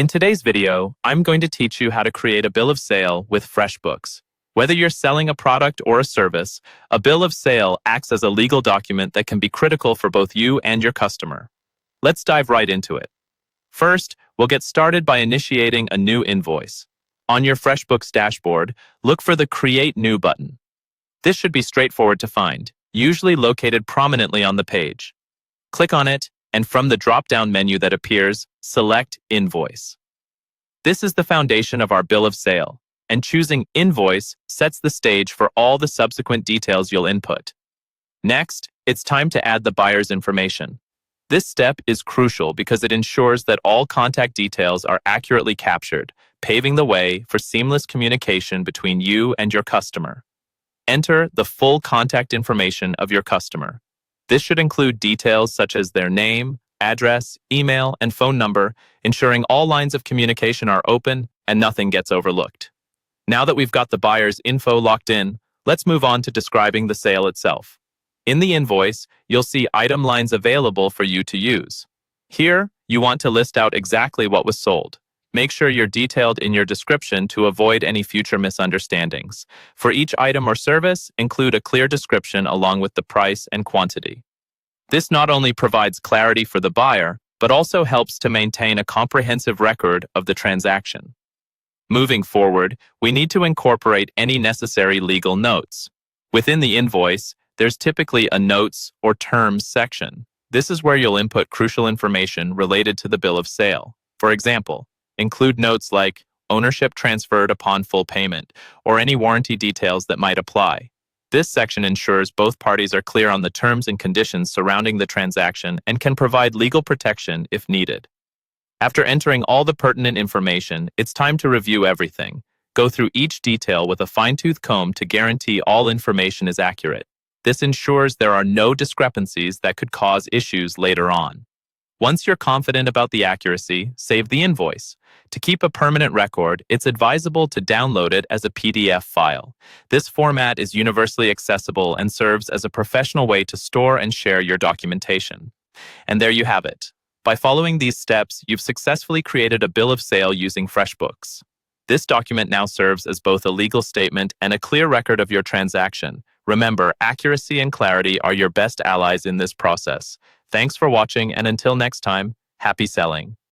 In today's video, I'm going to teach you how to create a bill of sale with Freshbooks. Whether you're selling a product or a service, a bill of sale acts as a legal document that can be critical for both you and your customer. Let's dive right into it. First, we'll get started by initiating a new invoice. On your Freshbooks dashboard, look for the Create New button. This should be straightforward to find, usually located prominently on the page. Click on it, and from the drop-down menu that appears, select Invoice. This is the foundation of our bill of sale, and choosing Invoice sets the stage for all the subsequent details you'll input. Next, it's time to add the buyer's information. This step is crucial because it ensures that all contact details are accurately captured, paving the way for seamless communication between you and your customer. Enter the full contact information of your customer. This should include details such as their name, address, email, and phone number, ensuring all lines of communication are open and nothing gets overlooked. Now that we've got the buyer's info locked in, let's move on to describing the sale itself. In the invoice, you'll see item lines available for you to use. Here, you want to list out exactly what was sold. Make sure you're detailed in your description to avoid any future misunderstandings. For each item or service, include a clear description along with the price and quantity. This not only provides clarity for the buyer, but also helps to maintain a comprehensive record of the transaction. Moving forward, we need to incorporate any necessary legal notes. Within the invoice, there's typically a Notes or Terms section. This is where you'll input crucial information related to the bill of sale. For example, include notes like ownership transferred upon full payment or any warranty details that might apply. This section ensures both parties are clear on the terms and conditions surrounding the transaction and can provide legal protection if needed. After entering all the pertinent information, it's time to review everything. Go through each detail with a fine-tooth comb to guarantee all information is accurate. This ensures there are no discrepancies that could cause issues later on. Once you're confident about the accuracy, save the invoice. To keep a permanent record, it's advisable to download it as a PDF file. This format is universally accessible and serves as a professional way to store and share your documentation. And there you have it. By following these steps, you've successfully created a bill of sale using Freshbooks. This document now serves as both a legal statement and a clear record of your transaction. Remember, accuracy and clarity are your best allies in this process. Thanks for watching, and until next time, happy selling.